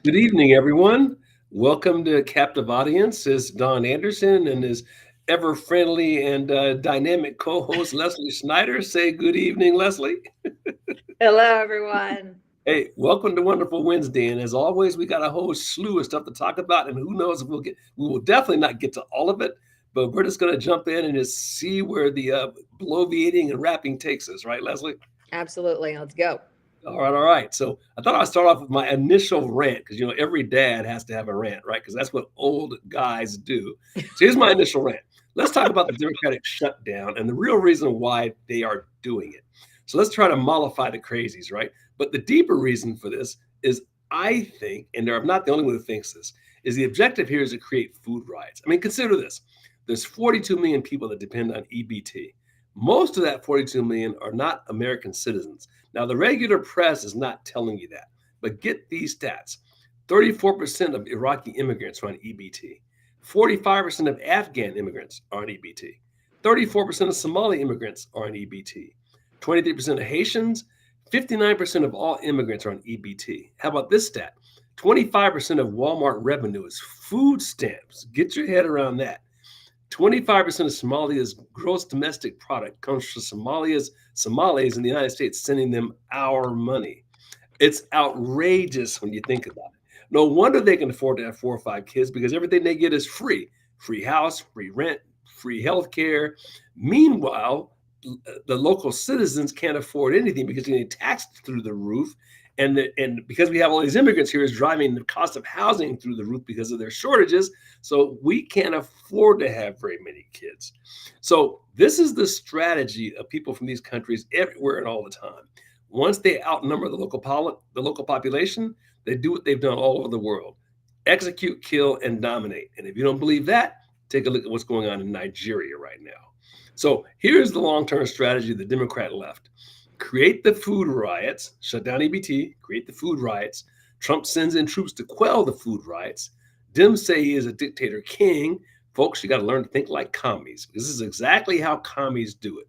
Good evening, everyone. Welcome to Captive Audience. It's Don Anderson and his ever friendly and dynamic co host, Leslie Snyder. Say good evening, Leslie. Hello, everyone. Hey, welcome to Wonderful Wednesday. And as always, we got a whole slew of stuff to talk about. And who knows if we will definitely not get to all of it, but we're just going to jump in and just see where the bloviating and rapping takes us, right, Leslie? Absolutely. Let's go. All right, all right. So I thought I'd start off with my initial rant because every dad has to have a rant, right? Because that's what old guys do. So here's my initial rant. Let's talk about the Democratic shutdown and the real reason why they are doing it. So let's try to mollify the crazies, right? But the deeper reason for this is, I think, and I'm not the only one who thinks this, is the objective here is to create food riots. I mean, consider this: there's 42 million people that depend on EBT. Most of that 42 million are not American citizens. Now, the regular press is not telling you that, but get these stats: 34% of Iraqi immigrants are on EBT, 45% of Afghan immigrants are on EBT, 34% of Somali immigrants are on EBT, 23% of Haitians, 59% of all immigrants are on EBT. How about this stat? 25% of Walmart revenue is food stamps. Get your head around that. 25% of Somalia's gross domestic product comes from Somalis in the United States sending them our money. It's outrageous when you think about it. No wonder they can afford to have 4 or 5 kids because everything they get is free: free house, free rent, free health care. Meanwhile, the local citizens can't afford anything because they're getting taxed through the roof. And because we have all these immigrants here, is driving the cost of housing through the roof because of their shortages. So we can't afford to have very many kids. So this is the strategy of people from these countries everywhere and all the time. Once they outnumber the local population, they do what they've done all over the world: execute, kill, and dominate. And if you don't believe that, take a look at what's going on in Nigeria right now. So here's the long-term strategy of the Democrat left: create the food riots, shut down EBT, create the food riots. Trump sends in troops to quell the food riots. Dems say he is a dictator king. Folks, you got to learn to think like commies. This is exactly how commies do it.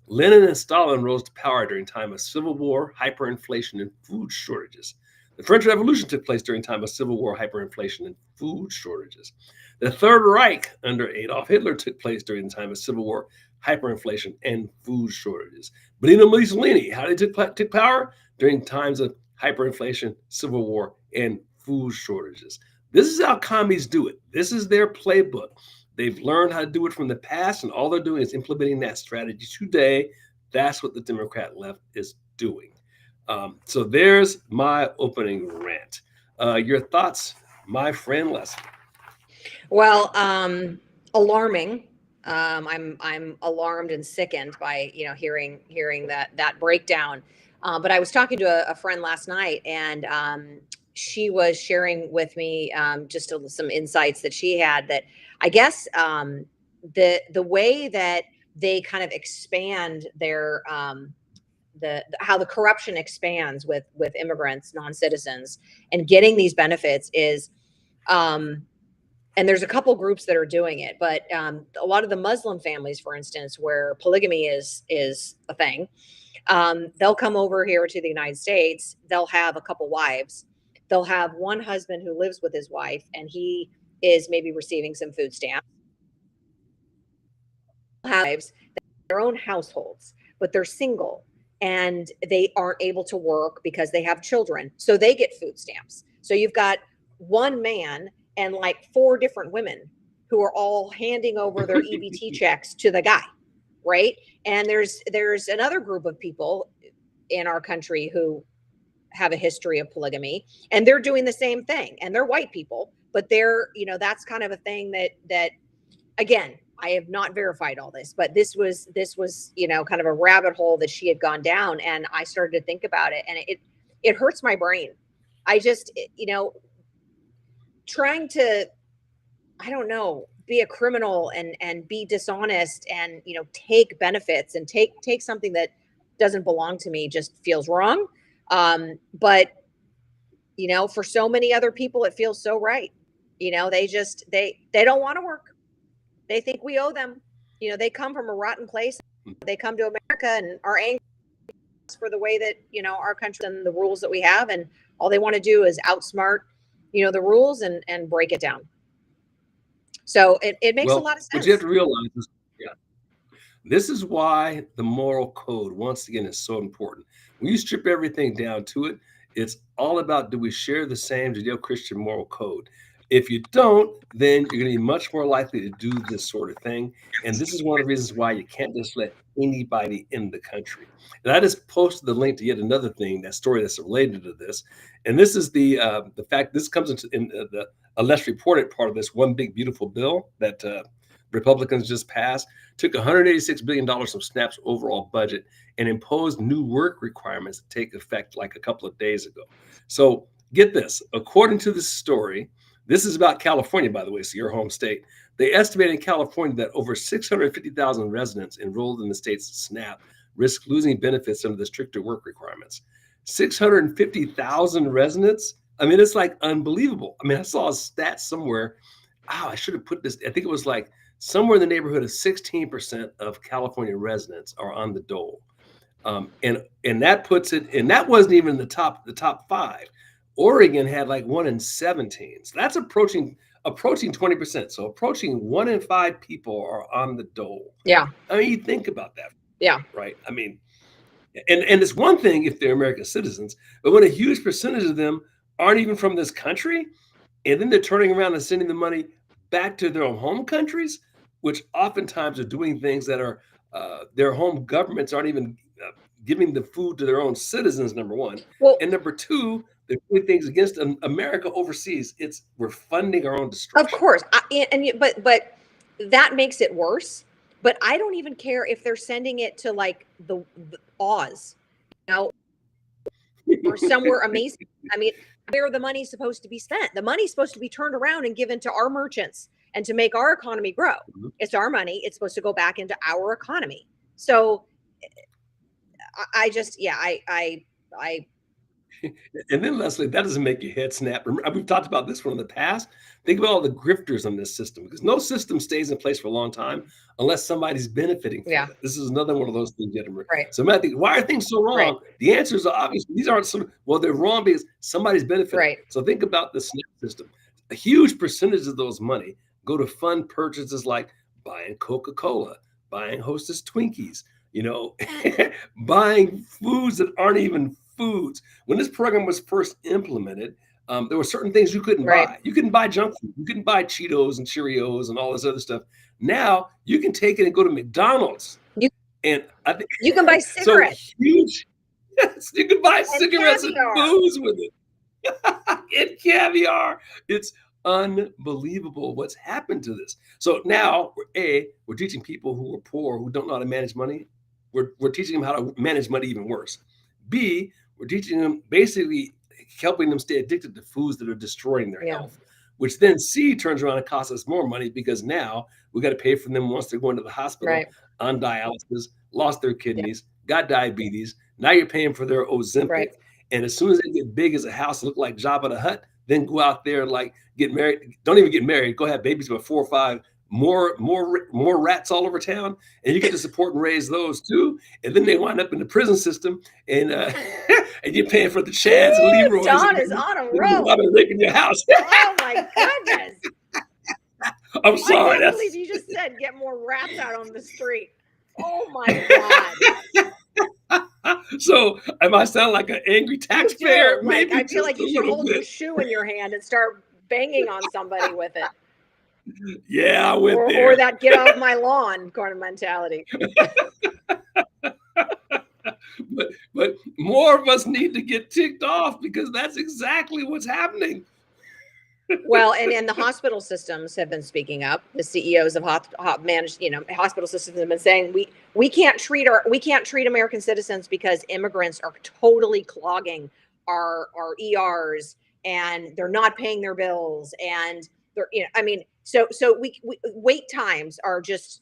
Lenin and Stalin rose to power during time of civil war, hyperinflation, and food shortages. The French Revolution took place during time of civil war, hyperinflation, and food shortages. The Third Reich under Adolf Hitler took place during the time of civil war, hyperinflation, and food shortages. Benito Mussolini, how did he took power? During times of hyperinflation, civil war, and food shortages. This is how commies do it. This is their playbook. They've learned how to do it from the past, and all they're doing is implementing that strategy today. That's what the Democrat left is doing. So there's my opening rant. Your thoughts, my friend Leslie? Well, alarming. I'm alarmed and sickened by hearing that breakdown. But I was talking to a friend last night, and she was sharing with me some insights that she had. That I guess the way that they kind of expand their the how the corruption expands with immigrants, non-citizens, and getting these benefits is um and there's a couple groups that are doing it, but a lot of the Muslim families, for instance, where polygamy is a thing, they'll come over here to the United States. They'll have a couple wives. They'll have one husband who lives with his wife, and he is maybe receiving some food stamps. Wives, their own households, but they're single and they aren't able to work because they have children, so they get food stamps. So you've got one man and like four different women who are all handing over their EBT checks to the guy, right? And there's another group of people in our country who have a history of polygamy, and they're doing the same thing, and they're white people, but that's kind of a thing that again, I have not verified all this, but this was kind of a rabbit hole that she had gone down, and I started to think about it, and it hurts my brain. I just trying to, I don't know, be a criminal and be dishonest and take benefits and take something that doesn't belong to me just feels wrong. But for so many other people it feels so right. They don't want to work. They think we owe them. They come from a rotten place. They come to America and are angry for the way that our country and the rules that we have, and all they want to do is outsmart the rules and break it down. So it makes a Well, lot of what you have sense. to realize is, yeah, this is why the moral code, once again, is so important. When you strip everything down to it, it's all about, do we share the same Judeo-Christian moral code? If you don't, then you're going to be much more likely to do this sort of thing. And this is one of the reasons why you can't just let anybody in the country. And I just posted the link to yet another thing, that story that's related to this. And this is the fact, this comes into in the a less reported part of this one big beautiful bill that Republicans just passed. Took $186 billion from SNAP's overall budget and imposed new work requirements that take effect like a couple of days ago. So get this, according to this story, this is about California, by the way, so your home state. They estimated in California that over 650,000 residents enrolled in the state's SNAP risk losing benefits under the stricter work requirements. 650,000 residents? I mean, it's like unbelievable. I mean, I saw a stat somewhere. Oh, I should have put this. I think it was like somewhere in the neighborhood of 16% of California residents are on the dole. And that puts it, and that wasn't even the top five. Oregon had like 1 in 17. So that's approaching 20%. So approaching 1 in 5 people are on the dole. Yeah. I mean, you think about that. Yeah. Right. I mean, and it's one thing if they're American citizens, but when a huge percentage of them aren't even from this country, and then they're turning around and sending the money back to their own home countries, which oftentimes are doing things that are their home governments aren't even giving the food to their own citizens, number one. Well, And number two, they're doing things against America overseas. We're funding our own destruction. of course, but that makes it worse. But I don't even care if they're sending it to like the Oz, or somewhere amazing. I mean, where the money's supposed to be spent. The money's supposed to be turned around and given to our merchants and to make our economy grow. Mm-hmm. It's our money. It's supposed to go back into our economy. So I just, yeah, I And then, Leslie, that doesn't make your head snap. We've talked about this one in the past. Think about all the grifters on this system, because no system stays in place for a long time unless somebody's benefiting from it. This is another one of those things you have to remember. Right. So I think, why are things so wrong? Right. The answers are obvious. These aren't they're wrong because somebody's benefiting. Right. So think about the SNAP system. A huge percentage of those money go to fund purchases like buying Coca-Cola, buying Hostess Twinkies, buying foods that aren't even foods. When this program was first implemented, there were certain things you couldn't buy. You couldn't buy junk food. You couldn't buy Cheetos and Cheerios and all this other stuff. Now you can take it and go to McDonald's. And I think you can buy cigarettes. So huge. Yes, you can buy cigarettes and booze with it. And caviar. It's unbelievable what's happened to this. So now, we're teaching people who are poor, who don't know how to manage money. We're teaching them how to manage money even worse. B, we're teaching them, basically helping them stay addicted to foods that are destroying their health, which then C turns around and costs us more money, because now we got to pay for them once they're going to the hospital on dialysis, lost their kidneys, got diabetes. Now you're paying for their Ozempic. And as soon as they get big as a house, look like Jabba the Hutt, then go out there and like get married. Don't even get married. Go have babies with 4 or 5 more rats all over town, and you get to support and raise those too. And then they wind up in the prison system, and and you're paying for the Chads and Leroy's. Don is on a roll. Raping your house. Oh my goodness! I'm sorry. I can't believe you just said get more rats out on the street. Oh my god! So am I sound like an angry taxpayer? Maybe I feel like you should hold your shoe in your hand and start banging on somebody with it. Yeah, I went there. Or that get off my lawn kind of mentality. But more of us need to get ticked off, because that's exactly what's happening. Well, and the hospital systems have been speaking up. The CEOs of hospital systems have been saying we can't treat American citizens because immigrants are totally clogging our ERs, and they're not paying their bills, and they're so we wait times are just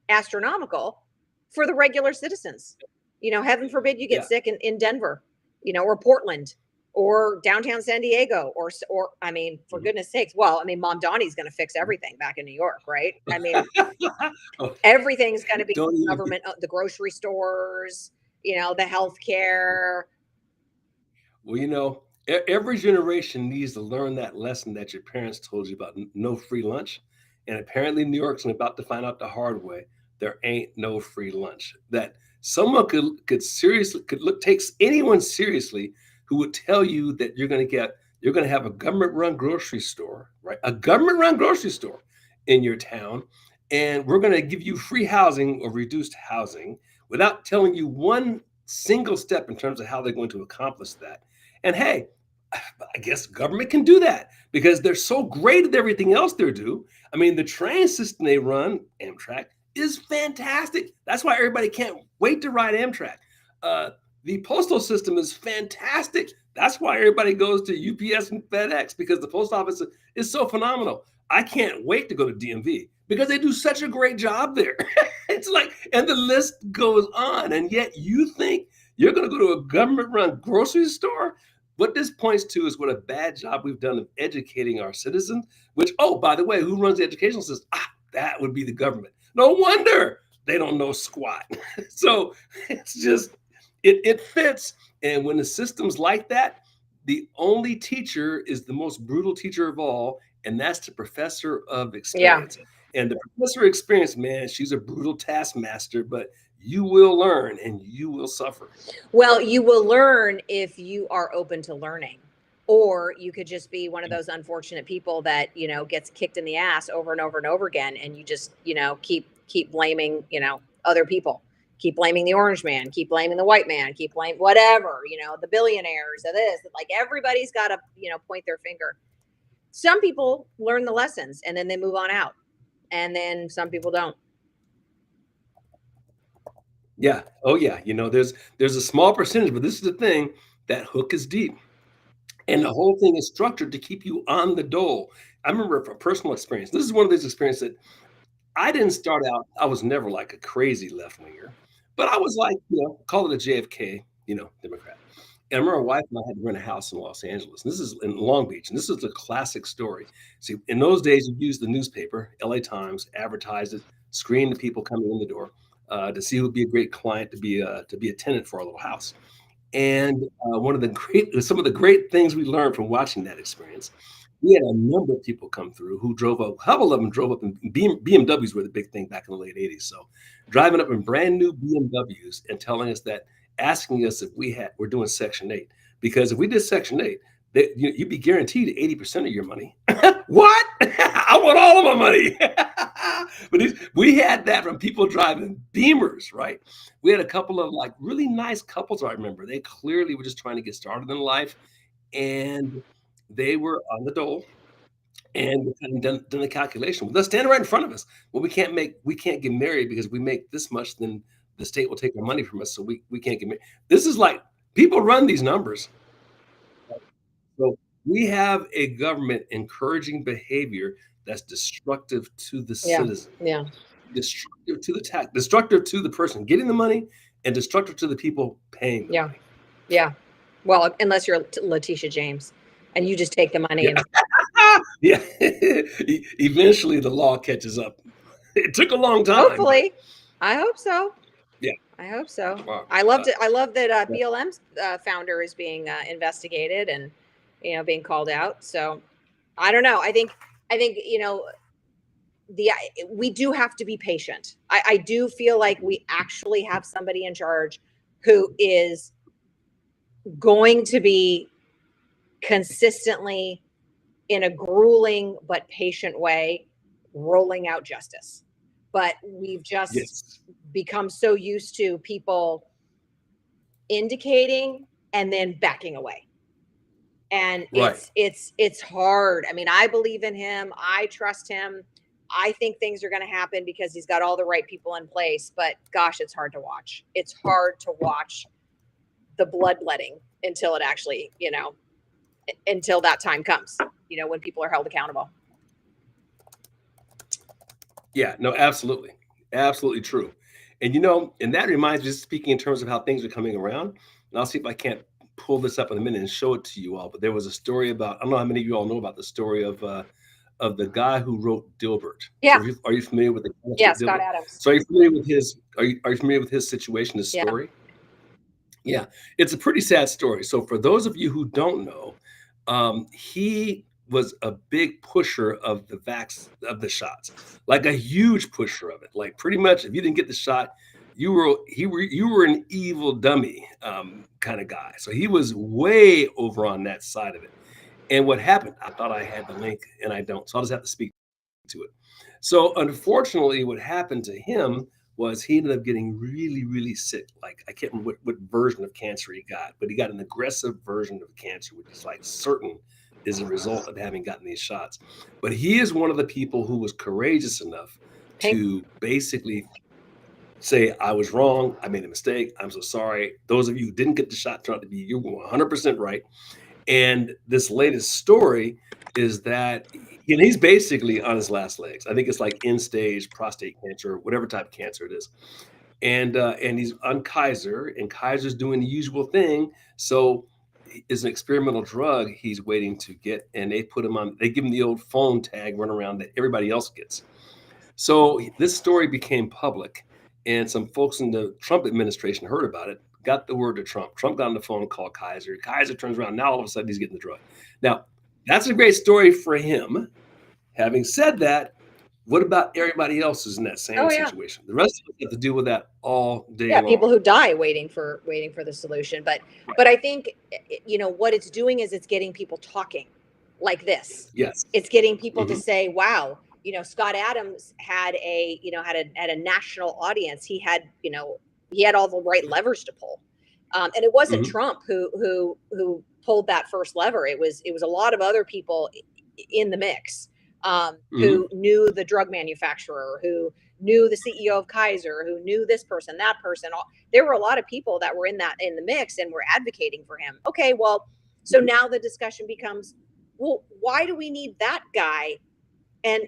astronomical for the regular citizens. Heaven forbid you get sick in Denver, or Portland, or downtown San Diego, or for goodness sakes. Well, Mom Donnie's going to fix everything back in New York, right? Everything's going to be government, the grocery stores, the healthcare. Well, Every generation needs to learn that lesson that your parents told you about no free lunch. And apparently, New York's about to find out the hard way. There ain't no free lunch. That someone could seriously could look takes anyone seriously who would tell you that you're going to have a government run grocery store, right? A government run grocery store in your town, and we're going to give you free housing or reduced housing without telling you one single step in terms of how they're going to accomplish that. And hey, I guess government can do that because they're so great at everything else they do. I mean, the train system they run, Amtrak, is fantastic. That's why everybody can't wait to ride Amtrak. Uh, the postal system is fantastic. That's why everybody goes to UPS and FedEx because the post office is so phenomenal. I can't wait to go to DMV because they do such a great job there. It's like, and the list goes on. And yet you think you're going to go to a government run grocery store? What this points to is what a bad job we've done of educating our citizens, which, oh, by the way, who runs the educational system? That would be the government. No wonder they don't know squat. So it's just, it fits. And when the system's like that, the only teacher is the most brutal teacher of all, and that's the professor of Yeah. experience. And the professor of experience, man, she's a brutal taskmaster, but you will learn and you will suffer. Well, you will learn if you are open to learning. Or you could just be one of those unfortunate people that, gets kicked in the ass over and over and over again. And you just, keep blaming, other people. Keep blaming the orange man, keep blaming the white man, keep blaming whatever, the billionaires of this. Like everybody's got to, point their finger. Some people learn the lessons and then they move on out. And then some people don't. Yeah. Oh yeah. There's a small percentage, but this is the thing, that hook is deep. And the whole thing is structured to keep you on the dole. I remember from personal experience. This is one of those experiences that I didn't start out. I was never like a crazy left winger, but I was like, call it a JFK, Democrat. And I remember my wife and I had to rent a house in Los Angeles. And this is in Long Beach. And this is a classic story. See, in those days, you used the newspaper, LA Times, advertised it, screened the people coming in the door to see who would be a great client to be a tenant for our little house. And some of the great things we learned from watching that experience, we had a number of people come through who drove up. A couple of them drove up in BMWs were the big thing back in the late 80s. So driving up in brand new BMWs and telling us that, asking us if we're doing Section 8. Because if we did Section 8, you'd be guaranteed 80% of your money. What? I want all of my money. But we had that from people driving Beamers, right? We had a couple of like really nice couples. I remember they clearly were just trying to get started in life, and they were on the dole and we done the calculation. They're standing right in front of us. Well, we can't get married because we make this much, then the state will take our money from us, so we can't get married. This is like people run these numbers. So we have a government encouraging behavior that's destructive to the Yeah. citizen, Yeah. destructive to the tax, destructive to the person getting the money, and destructive to the people paying the Yeah. money. Yeah. Well, unless you're Letitia James and you just take the money and Yeah. Eventually the law catches up. It took a long time. hopefully, I hope so. Yeah. I hope so. Wow. I loved it. I love that BLM's founder is being investigated and being called out. So I don't know. I think we do have to be patient. I do feel like we actually have somebody in charge who is going to be consistently, in a grueling but patient way, rolling out justice. But we've just become so used to people indicating and then backing away. And it's hard. I mean, I believe in him. I trust him. I think things are going to happen because he's got all the right people in place. But gosh, it's hard to watch. It's hard to watch the bloodletting until it actually, until that time comes, when people are held accountable. Yeah, no, absolutely. Absolutely true. And and that reminds me, just speaking in terms of how things are coming around, and I'll see if I can't pull this up in a minute and show it to you all. But there was a story about, I don't know how many of you all know about the story of the guy who wrote Dilbert. Yeah. So are you familiar with the Yeah, Scott Adams. So are you familiar with his situation, his story? Yeah, it's a pretty sad story. So for those of you who don't know, he was a big pusher of the shots, like a huge pusher of it. Like pretty much, if you didn't get the shot, you were an evil dummy kind of guy. So he was way over on that side of it. And what happened? I thought I had the link, and I don't. So I'll just have to speak to it. So unfortunately, what happened to him was he ended up getting really, really sick. Like I can't remember what version of cancer he got, but he got an aggressive version of cancer, which is like certain is a result of having gotten these shots. But he is one of the people who was courageous enough Pink. to basically say, I was wrong. I made a mistake. I'm so sorry. Those of you who didn't get the shot turned out to be you were 100% right. And this latest story is that and he's basically on his last legs. I think it's like end stage prostate cancer, whatever type of cancer it is. And he's on Kaiser, and Kaiser's doing the usual thing. So is an experimental drug he's waiting to get, and they put him on. They give him the old phone tag run around that everybody else gets. So this story became public, and some folks in the Trump administration heard about it, got the word to Trump. Trump got on the phone and called Kaiser. Kaiser turns around. Now all of a sudden he's getting the drug. Now that's a great story for him. Having said that, what about everybody else who's in that same Oh yeah. situation? The rest of us have to deal with that all day Yeah, long. people who die waiting for the solution. But I think what it's doing is it's getting people talking like this. Yes. It's getting people to say, wow, Scott Adams had a national audience. He had all the right levers to pull. And it wasn't Trump who pulled that first lever. It was a lot of other people in the mix, who knew the drug manufacturer, who knew the CEO of Kaiser, who knew this person, that person. There were a lot of people that were in the mix and were advocating for him. Okay, well, so now the discussion becomes, well, why do we need that guy? And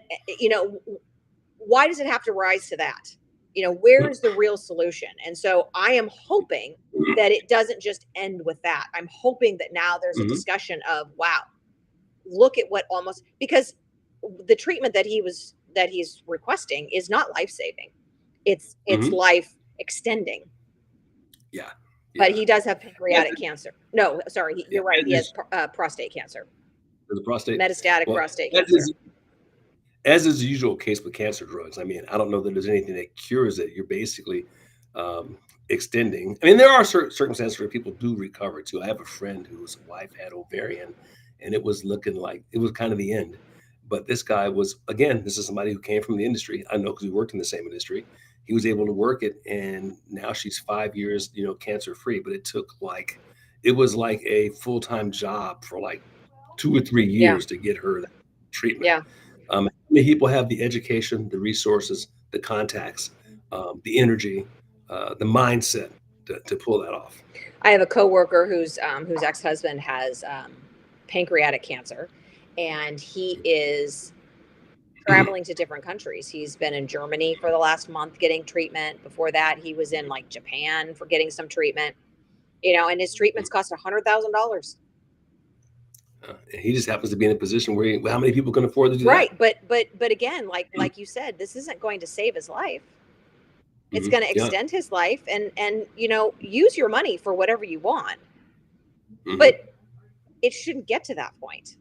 why does it have to rise to that? Where is the real solution? And so I am hoping that it doesn't just end with that. I'm hoping that now there's a discussion of, wow, look at what because the treatment that he's requesting is not life-saving. It's life extending. Yeah. But he does have pancreatic cancer. No, sorry, you're right. He has prostate cancer. The prostate Metastatic prostate cancer. As is the usual case with cancer drugs. I mean, I don't know that there's anything that cures it. You're basically extending. I mean, there are certain circumstances where people do recover too. I have a friend whose wife had ovarian, and it was looking like it was kind of the end. But this guy was, again, this is somebody who came from the industry. I know because we worked in the same industry. He was able to work it, and now she's 5 years, cancer free. But it was like a full-time job for like 2 or 3 years to get her that treatment. Yeah. Many people have the education, the resources, the contacts, the energy, the mindset to pull that off. I have a coworker whose ex-husband has pancreatic cancer, and he is traveling to different countries. He's been in Germany for the last month getting treatment. Before that, he was in like Japan for getting some treatment. And his treatments cost $100,000. He just happens to be in a position where how many people can afford to do that? Right, but again, like you said, this isn't going to save his life. It's going to extend his life, and use your money for whatever you want. But it shouldn't get to that point.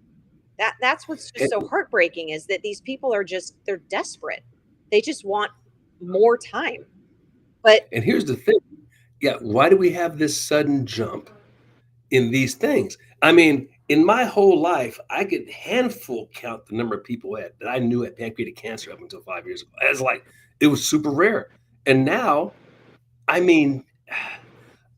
That's what's just so heartbreaking, is that these people they're desperate. They just want more time. And here's the thing. Yeah, why do we have this sudden jump in these things? I mean, in my whole life, I could handful count the number of people that I knew had pancreatic cancer up until 5 years ago. It was super rare. And now, I mean,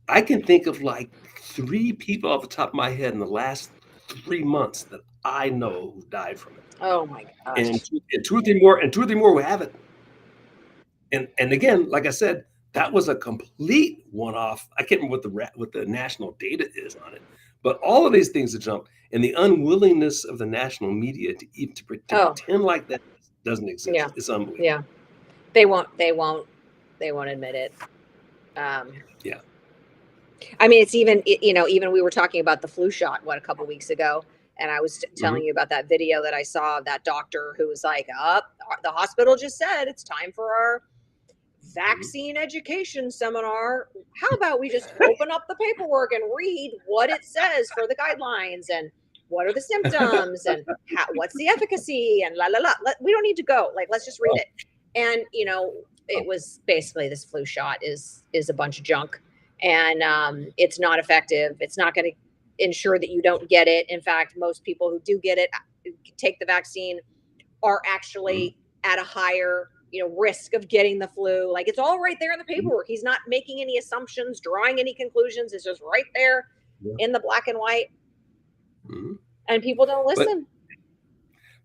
I can think of like 3 people off the top of my head in the last 3 months that I know who died from it. Oh my gosh. And 2 or 3 more, who have it. And again, like I said, that was a complete one-off. I can't remember what the national data is on it, but all of these things that jumped, and the unwillingness of the national media to even pretend like that doesn't exist. Yeah. It's unbelievable. Yeah, they won't admit it. Yeah. I mean, it's even we were talking about the flu shot a couple weeks ago, and I was telling you about that video that I saw of that doctor who was like, the hospital just said it's time for our vaccine education seminar. How about we just open up the paperwork and read what it says for the guidelines and what are the symptoms and what's the efficacy and la la la. We don't need to go. Like, let's just read it. And it was basically, this flu shot is a bunch of junk, and it's not effective. It's not going to ensure that you don't get it. In fact, most people who do get it, take the vaccine, are actually at a higher risk of getting the flu. Like, it's all right there in the paperwork. He's not making any assumptions, drawing any conclusions. It's just right there in the black and white. And people don't listen.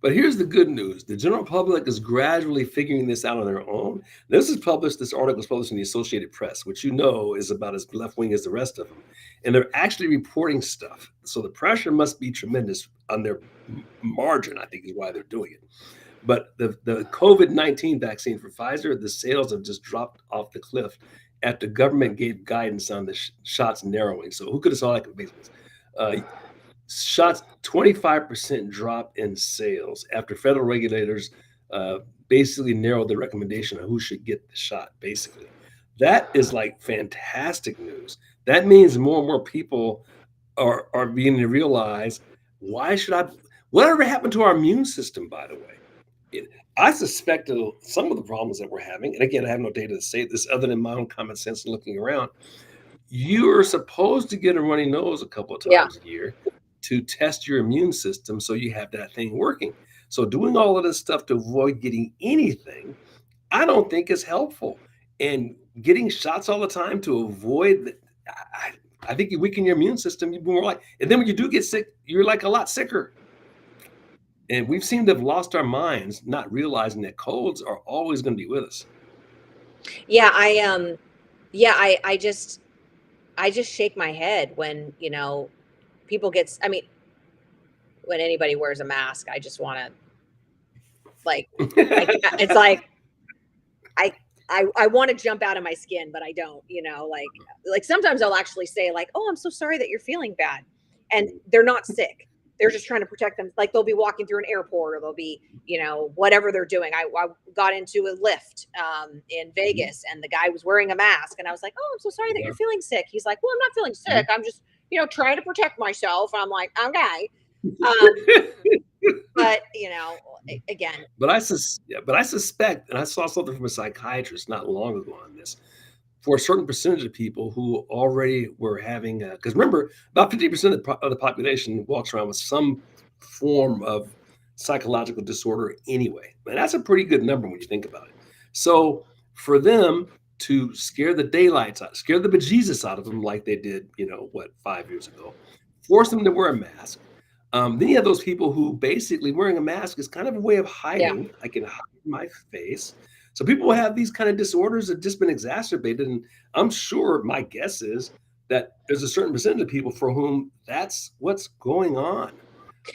But here's the good news. The general public is gradually figuring this out on their own. This article was published in the Associated Press, which is about as left-wing as the rest of them. And they're actually reporting stuff. So the pressure must be tremendous on their margin, I think, is why they're doing it. But the COVID-19 vaccine for Pfizer, the sales have just dropped off the cliff after government gave guidance on the shots narrowing. So who could have saw that? Basically, shots 25% drop in sales after federal regulators basically narrowed the recommendation of who should get the shot. Basically, that is like fantastic news. That means more and more people are beginning to realize, whatever happened to our immune system, by the way. I suspect some of the problems that we're having, and again, I have no data to say this other than my own common sense and looking around. You're supposed to get a runny nose a couple of times a year to test your immune system so you have that thing working. So doing all of this stuff to avoid getting anything, I don't think is helpful. And getting shots all the time to avoid, I think you weaken your immune system. You're more like, and then when you do get sick, you're like a lot sicker. And we've seemed to have lost our minds, not realizing that colds are always going to be with us. Yeah, I just shake my head when people get. I mean, when anybody wears a mask, I just want to it's like I want to jump out of my skin, but I don't. Like sometimes I'll actually say like, "Oh, I'm so sorry that you're feeling bad," and they're not sick. They're just trying to protect them. Like, they'll be walking through an airport, or they'll be, whatever they're doing. I got into a lift in Vegas, and the guy was wearing a mask, and I was like, "Oh, I'm so sorry that you're feeling sick." He's like, "Well, I'm not feeling sick. I'm just, trying to protect myself." I'm like, "Okay." But again. But I suspect, and I saw something from a psychiatrist not long ago on this, for a certain percentage of people who already were having, because remember, about 50% of the population walks around with some form of psychological disorder anyway. And that's a pretty good number when you think about it. So for them to scare the daylights out, scare the bejesus out of them like they did, 5 years ago, force them to wear a mask. Then you have those people who basically wearing a mask is kind of a way of hiding. I can hide my face. So people have these kind of disorders that have just been exacerbated. And I'm sure, my guess is that there's a certain percentage of people for whom that's what's going on.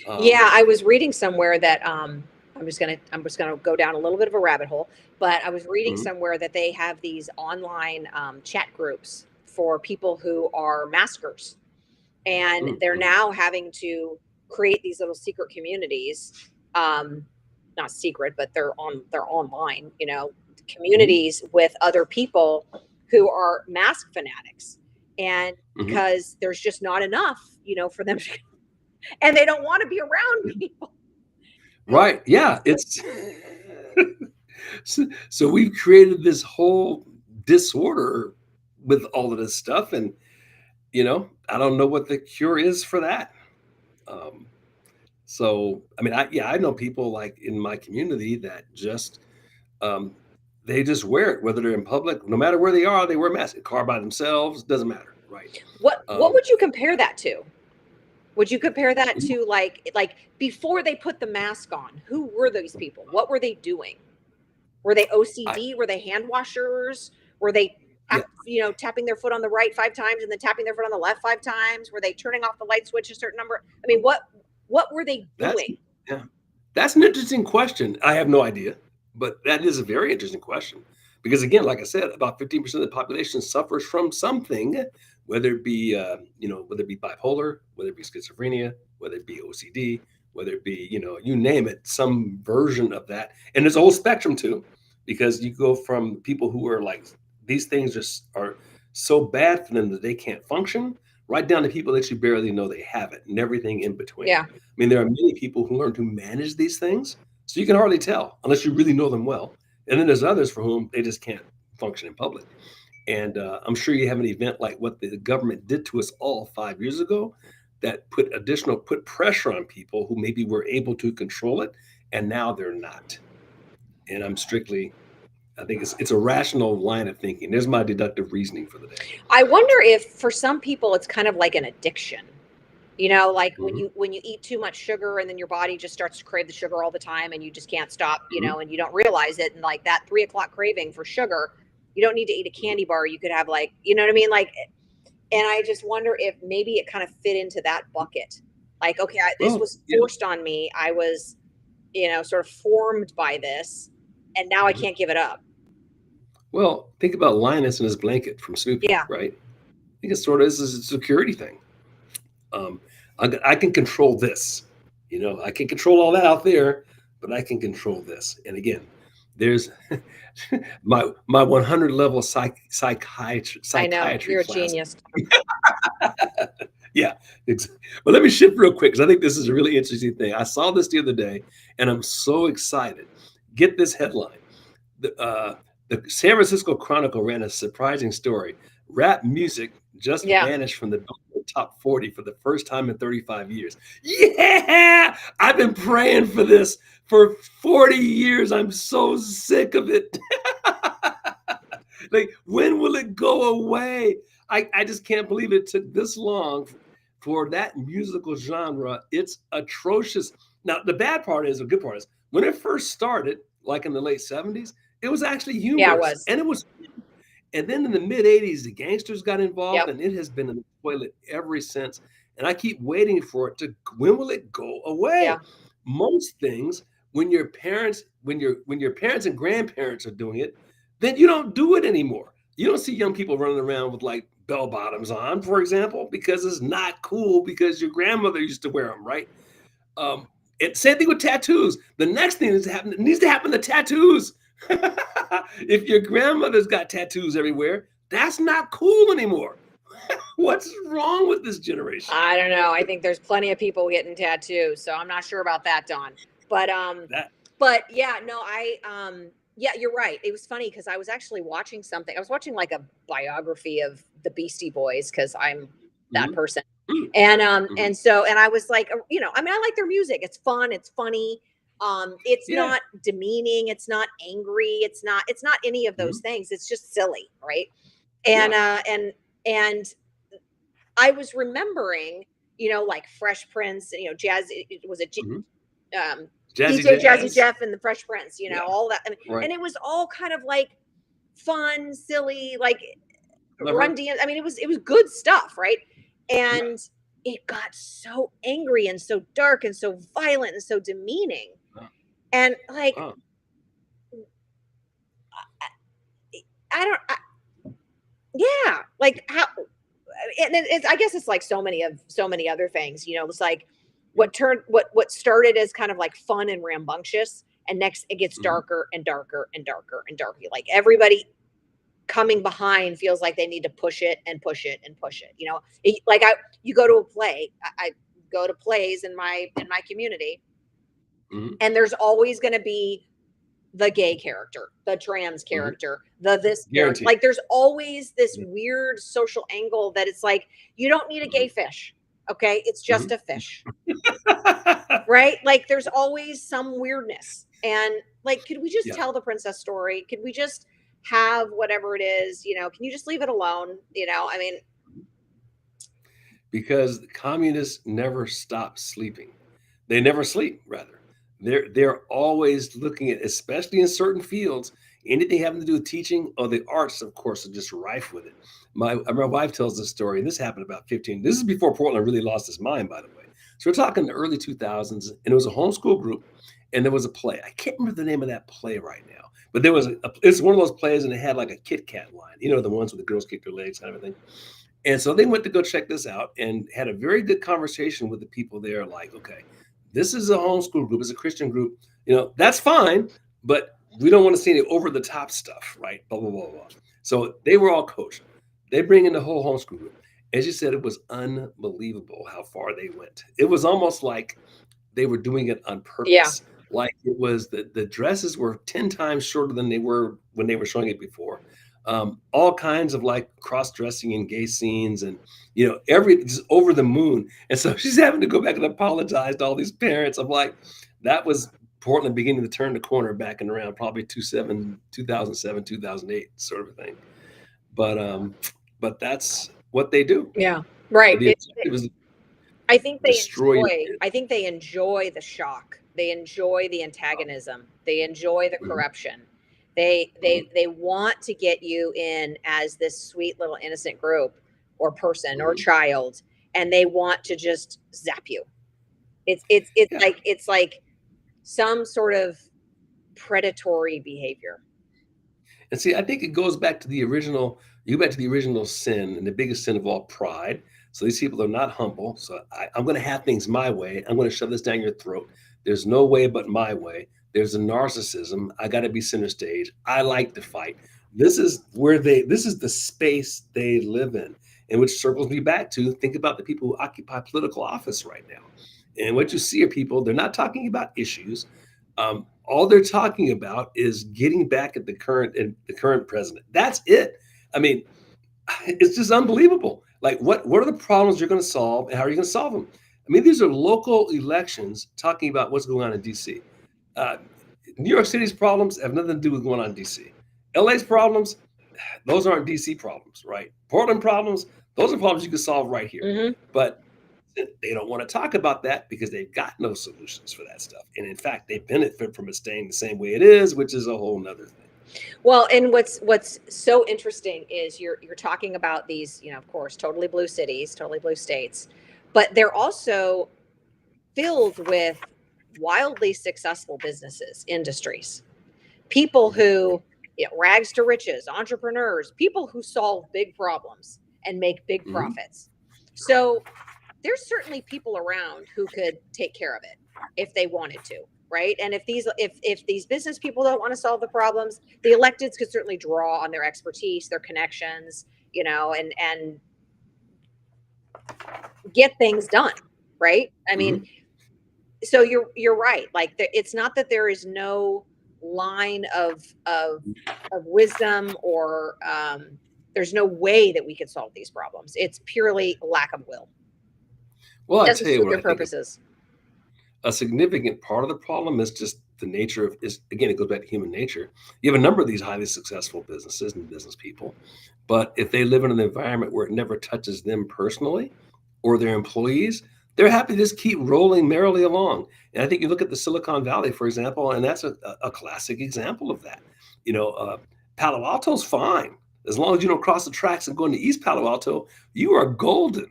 I was reading somewhere that I'm just gonna go down a little bit of a rabbit hole, but I was reading somewhere that they have these online chat groups for people who are maskers, and they're now having to create these little secret communities. Not secret, but they're online, communities with other people who are mask fanatics. And because there's just not enough, for them to, and they don't want to be around people. Right. Yeah. It's so we've created this whole disorder with all of this stuff. And, I don't know what the cure is for that. So, I mean, I know people like in my community that just, they just wear it, whether they're in public, no matter where they are, they wear a mask. A car by themselves, doesn't matter, right? What would you compare that to? Would you compare that to like before they put the mask on? Who were these people? What were they doing? Were they OCD? Were they hand washers? Were they, tapping their foot on the right 5 times and then tapping their foot on the left 5 times? Were they turning off the light switch a certain number? I mean, what were they doing? That's an interesting question. I have no idea, but that is a very interesting question because, again, like I said, about 15% of the population suffers from something, whether it be, whether it be bipolar, whether it be schizophrenia, whether it be OCD, whether it be, you name it, some version of that. And there's a whole spectrum too, because you go from people who are like, these things just are so bad for them that they can't function, right down to people that you barely know they have it and everything in between. Yeah. I mean, there are many people who learn to manage these things, so you can hardly tell unless you really know them well. And then there's others for whom they just can't function in public. And I'm sure you have an event like what the government did to us all 5 years ago that put pressure on people who maybe were able to control it, and now they're not. And I think it's a rational line of thinking. There's my deductive reasoning for the day. I wonder if for some people it's kind of like an addiction. Like Hmm. when you eat too much sugar and then your body just starts to crave the sugar all the time and you just can't stop, Hmm. and you don't realize it. And like that 3 o'clock craving for sugar, you don't need to eat a candy bar. You could have like, you know what I mean? Like, and I just wonder if maybe it kind of fit into that bucket. Like, okay, this Well, was yeah. forced on me. I was, sort of formed by this, and now I Mhm. can't give it up. Well, think about Linus and his blanket from Snoopy, Yeah. right? I think it sort of is a security thing. Um, I can control this. I can control all that out there, but I can control this. And again, there's my 100 level I know. psychiatry You're a class. genius. Yeah, but let me shift real quick because I think this is a really interesting thing. I saw this the other day, and I'm so excited. Get this headline: the San Francisco Chronicle ran a surprising story. Rap music just Yeah. vanished from the Billboard Top 40 for the first time in 35 years. Yeah, I've been praying for this for 40 years. I'm so sick of it. Like, when will it go away? I just can't believe it took this long for that musical genre. It's atrocious. Now, the bad part is, the good part is, when it first started, like in the late 70s, it was actually Yeah, it humorous. was. And it was, and then in the mid 80s, the gangsters got involved, Yep. and it has been in the toilet ever since. And I keep waiting for it to, when will it go away? Yeah. Most things, when your parents and grandparents are doing it, then you don't do it anymore. You don't see young people running around with like bell bottoms on, for example, because it's not cool because your grandmother used to wear them, right? Um, Same thing with tattoos. The next thing that needs to happen to tattoos. If your grandmother's got tattoos everywhere, that's not cool anymore. What's wrong with this generation? I don't know. I think there's plenty of people getting tattoos, so I'm not sure about that, Don. But That. yeah, no, yeah, you're right. It was funny because I was actually watching something. I was watching like a biography of the Beastie Boys because I'm that Mhm. person. Mm. And Mhm. so I was like, I mean, I like their music. It's fun, it's funny. It's Yeah. not demeaning, it's not angry, it's not any of those Mhm. things. It's just silly, right? And Yeah. and I was remembering, like Fresh Prince, Jazz, was it Mhm. um, Jazzy DJ Jazzy Jazz. Jeff and the Fresh Prince, Yeah. all that. I mean, Right. and it was all kind of like fun, silly, like Run Clever. DMC. I mean, it was good stuff, right? Yeah. And it got so angry and so dark and so violent and so demeaning. Uh, And like, uh, I don't, yeah, like how, and I guess it's like so many other things, it's like what started as kind of like fun and rambunctious, and next it gets mhm. darker and darker and darker and darker. Like everybody coming behind feels like they need to push it and push it and push it. Like you go to a play. I go to plays in my community, Mhm. and there's always going to be the gay character, the trans Mhm. character, the this character. Guaranteed. Like there's always this Mhm. weird social angle that it's like you don't need a gay Mhm. fish. Okay, it's just Mhm. a fish, right? Like there's always some weirdness. And like, could we just Yeah, tell the princess story? Could we just have whatever it is? Can you just leave it alone? I mean, because the communists never stop sleeping. They never sleep, rather. They're always looking at, especially in certain fields, anything having to do with teaching or the arts, of course, are just rife with it. My wife tells this story, and this happened about 15. This is before Portland really lost its mind, by the way. So we're talking the early 2000s, and it was a homeschool group, and there was a play. I can't remember the name of that play right now, but there was it's one of those plays, and it had like a Kit Kat line, the ones with the girls kick their legs, kind of a thing. And so they went to go check this out and had a very good conversation with the people there. Like, okay, this is a homeschool group, it's a Christian group. That's fine, but we don't want to see any over the top stuff, right? Blah, blah, blah, blah. So they were all coached. They bring in the whole homeschool group. As you said, it was unbelievable how far they went. It was almost like they were doing it on Yeah. purpose. Like it was the dresses were 10 times shorter than they were when they were showing it before. All kinds of like cross dressing and gay scenes, and everything's over the moon. And so she's having to go back and apologize to all these parents. I'm like, that was Portland beginning to turn the corner back and around probably 2007, 2008 sort of a thing. But that's what they do. Yeah. Right. The objective is to I think they destroy your enjoy. kid. I think they enjoy the shock. They enjoy the antagonism. They enjoy the Mhm, corruption. They mhm, they they want to get you in as this sweet little innocent group or person or mhm. child, and they want to just zap you. It's Yeah. like some sort of predatory behavior. And see, I think it goes back to the original you go back to the original sin, and the biggest sin of all, pride. So these people are not humble. So I'm going to have things my way. I'm going to shove this down your throat. There's no way but my way. There's a narcissism. I got to be center stage. I like to fight. This is the space they live in which circles me back to think about the people who occupy political office right now. And what you see are people, they're not talking about issues. All they're talking about is getting back at the current president. That's it. I mean, it's just unbelievable. Like, what are the problems you're going to solve, and how are you going to solve them? I mean, these are local elections talking about what's going on in D.C. Uh, New York City's problems have nothing to do with going on in D.C. LA's problems, those aren't DC problems, right? Portland problems, those are problems you can solve right here. Hmm. But they don't want to talk about that because they've got no solutions for that stuff. And in fact, they benefit from it staying the same way it is, which is a whole nother thing. Well, and what's so interesting is you're talking about these, of course, totally blue cities, totally blue states, but they're also filled with wildly successful businesses, industries, people Mhm, who, rags to riches, entrepreneurs, people who solve big problems and make big mhm, profits. So there's certainly people around who could take care of it if they wanted to, right? And if these business people don't want to solve the problems, the electeds could certainly draw on their expertise, their connections, and get things done, right? I mean, mhm. so you're right. Like it's not that there is no line of wisdom or there's no way that we could solve these problems. It's purely lack of will. Well, I Doesn't tell you suit what their I think is purposes. a significant part of the problem is just the nature of is again, it goes back to human nature. You have a number of these highly successful businesses and business people, but if they live in an environment where it never touches them personally or their employees, they're happy to just keep rolling merrily along. And I think you look at the Silicon Valley, for example, and that's a classic example of that. You know, Palo Alto's fine. As long as you don't cross the tracks and go into East Palo Alto, you are golden.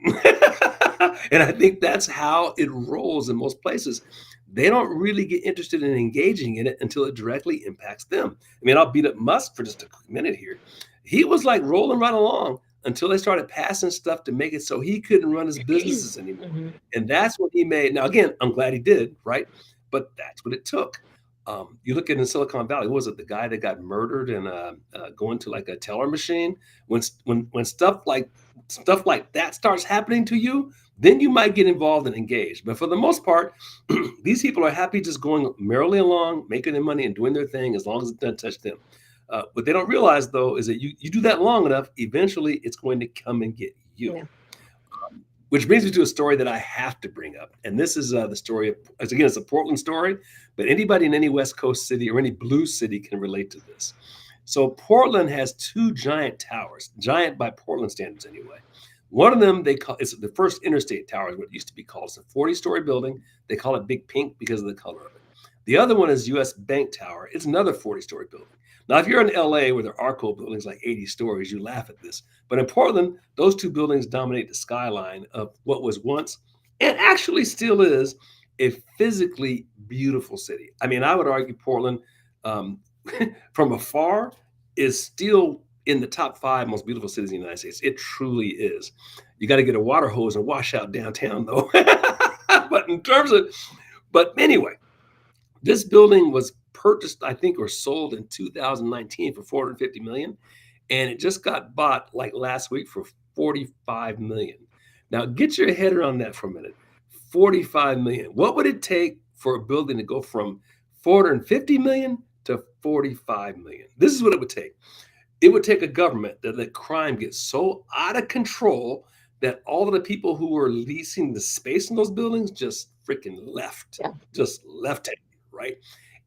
And I think that's how it rolls in most places. They don't really get interested in engaging in it until it directly impacts them. I mean, I'll beat up Musk for just a quick minute here. He was like rolling right along until they started passing stuff to make it so he couldn't run his businesses anymore. Mhm. And that's what he made. Now, again, I'm glad he did, right? But that's what it took. You look at in Silicon Valley, what was it the guy that got murdered and going to like a teller machine? When stuff like that starts happening to you, then you might get involved and engaged. But for the most part, these people are happy just going merrily along, making their money and doing their thing as long as it doesn't touch them. What they don't realize though is that you do that long enough, eventually it's going to come and get you. Yeah. Which brings me to a story that I have to bring up, and this is the story of, as again, it's a Portland story, but anybody in any West Coast city or any blue city can relate to this. So Portland has two giant towers, giant by Portland standards anyway. One of them they call it's the first interstate tower, is what it used to be called. It's a 40-story building. They call it Big Pink because of the color of it. The other one is U.S. Bank Tower. It's another 40-story building. Now, if you're in LA where there are cool buildings like 80 stories, you laugh at this. But in Portland, those two buildings dominate the skyline of what was once, and actually still is, a physically beautiful city. I mean, I would argue Portland, um, from afar, is still in the top five most beautiful cities in the United States. It truly is. You got to get a water hose and wash out downtown, though. but in terms of, but anyway, this building was purchased, I think, or sold in 2019 for 450 million, and it just got bought like last week for 45 million. Now, get your head around that for a minute. 45 million. What would it take for a building to go from 450 million to 45 million? This is what it would take. It would take a government that let crime get so out of control that all of the people who were leasing the space in those buildings just freaking left, Yeah. just left it, right?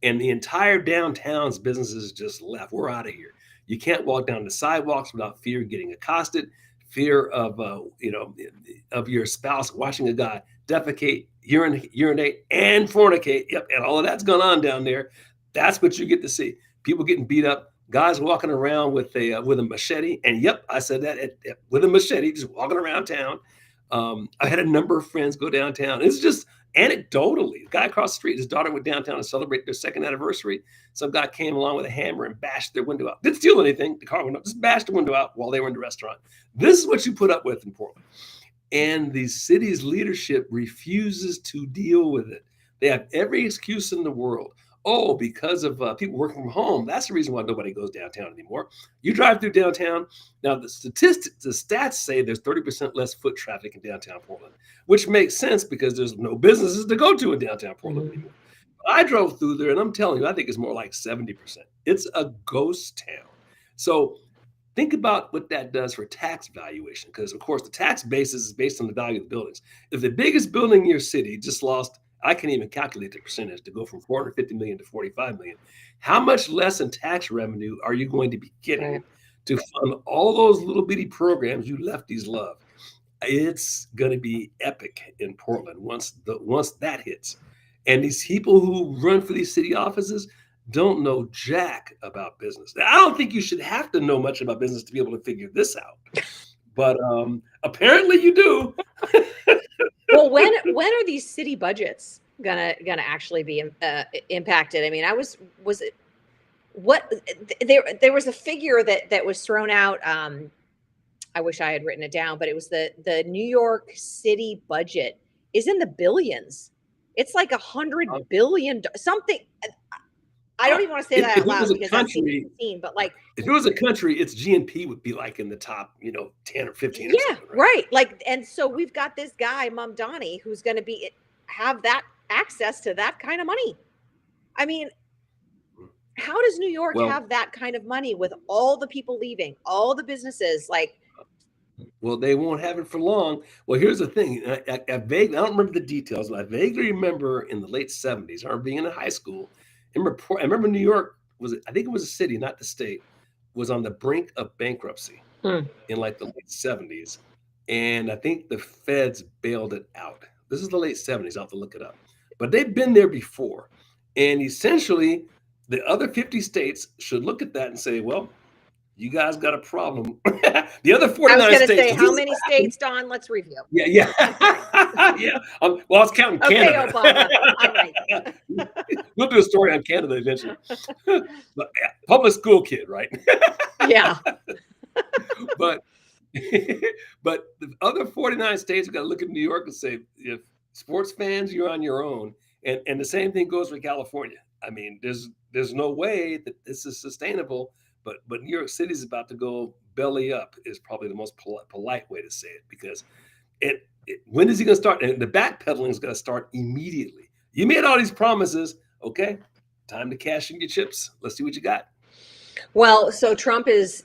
And the entire downtown's businesses just left. We're out of here. You can't walk down the sidewalks without fear of getting accosted, fear of of your spouse watching a guy defecate, urinate, and fornicate. Yep, and all of that's going on down there. That's what you get to see. People getting beat up, guys walking around with a machete. And yep, I said that with a machete, just walking around town. I had a number of friends go downtown. It's just anecdotally, the guy across the street, his daughter went downtown to celebrate their second anniversary. Some guy came along with a hammer and bashed their window out. Didn't steal anything. The car went up, just bashed the window out while they were in the restaurant. This is what you put up with in Portland. And the city's leadership refuses to deal with it. They have every excuse in the world. Oh, because of people working from home. That's the reason why nobody goes downtown anymore. You drive through downtown. Now, the stats say there's 30% less foot traffic in downtown Portland, which makes sense because there's no businesses to go to in downtown Portland anymore. I drove through there, and I'm telling you, I think it's more like 70%. It's a ghost town. So think about what that does for tax valuation, because, of course, the tax basis is based on the value of the buildings. If the biggest building in your city just lost, I can't even calculate the percentage to go from 450 million to 45 million. How much less in tax revenue are you going to be getting to fund all those little bitty programs you lefties love? It's going to be epic in Portland once that hits. And these people who run for these city offices don't know jack about business. Now, I don't think you should have to know much about business to be able to figure this out. But apparently you do. Well, when are these city budgets gonna actually be impacted? I mean, was it what there was a figure that was thrown out. I wish I had written it down, but it was the New York City budget is in the billions. It's like $100 billion something. I don't even want to say that out loud because that's insane, but like if it was a country, its GNP would be like in the top, 10 or 15. Yeah, right. Like, and so we've got this guy, Mamdani, who's going to have that access to that kind of money. I mean, how does New York have that kind of money with all the people leaving, all the businesses? Like, well, they won't have it for long. Well, here's the thing. I don't remember the details, but I vaguely remember in the late 70s, I remember being in high school. I remember New York I think it was a city, not the state, was on the brink of bankruptcy in like the late 70s. And I think the feds bailed it out. This is the late 70s. I'll have to look it up. But they've been there before. And essentially, the other 50 states should look at that and say, well, you guys got a problem. The other 49 states. I was going to say, how many states, Don? Let's review. Yeah. Yeah. Well, I was counting Canada. Okay, Obama. All right. We'll do a story on Canada eventually. But, public school kid, right? Yeah. But the other 49 states have got to look at New York and say, if sports fans, you're on your own. And the same thing goes for California. I mean, there's no way that this is sustainable. But New York City is about to go belly up is probably the most polite way to say it, because when is he going to start? And the backpedaling is going to start immediately. You made all these promises. Okay, time to cash in your chips. Let's see what you got. Well, so Trump is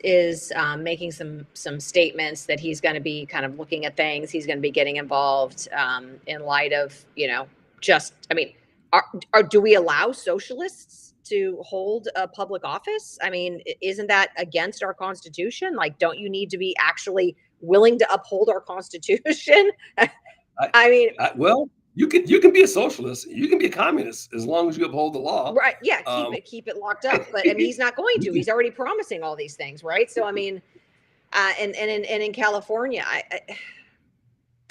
making some statements that he's going to be kind of looking at things. He's going to be getting involved in light of, do we allow socialists to hold a public office? I mean, isn't that against our Constitution? Like, don't you need to be actually willing to uphold our Constitution? Well, you can be a socialist, you can be a communist as long as you uphold the law. Right. Yeah. Keep it locked up. But I mean, he's not going to. He's already promising all these things, right? So I mean, and in California,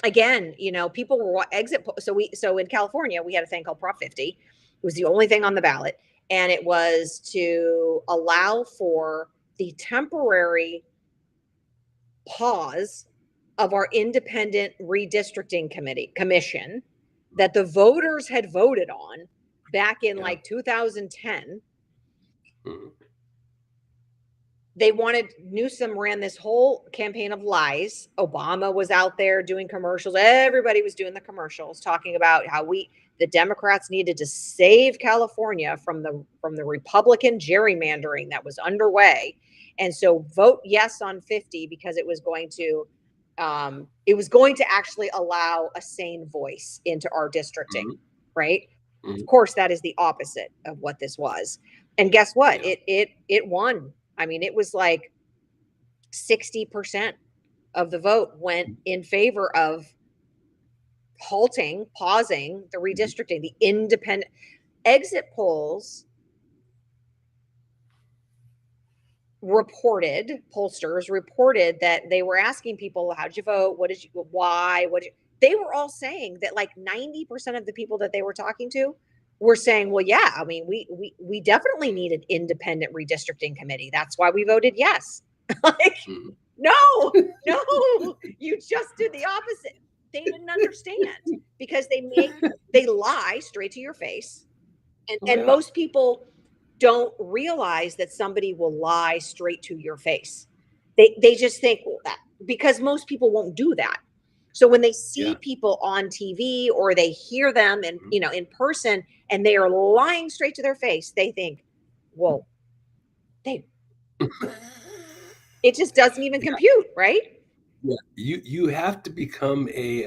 again, people were exit. So in California, we had a thing called Prop 50. It was the only thing on the ballot. And it was to allow for the temporary pause of our independent redistricting commission that the voters had voted on back in Yeah. like 2010. Mhm. They wanted, Newsom ran this whole campaign of lies. Obama was out there doing commercials. Everybody was doing the commercials talking about how the Democrats needed to save California from the Republican gerrymandering that was underway. And so vote yes on 50 because it was going to actually allow a sane voice into our districting, Mhm. right? Mhm. Of course, that is the opposite of what this was. And guess what? Yeah. It won. I mean, it was like 60% of the vote went in favor of pausing the redistricting. The independent exit polls pollsters reported that they were asking people, how did you vote? Why? They were all saying that like 90% of the people that they were talking to were saying, well, yeah, I mean, we definitely need an independent redistricting committee. That's why we voted yes. Like, Mhm. no, you just did the opposite. They didn't understand because they lie straight to your face. Oh, And yeah. most people don't realize that somebody will lie straight to your face. They just think, well, that, because most people won't do that. So when they see Yeah. people on TV or they hear them in, Mhm. in person, and they are lying straight to their face, they think, well, they it just doesn't even Yeah. compute, right? Yeah. You have to become a,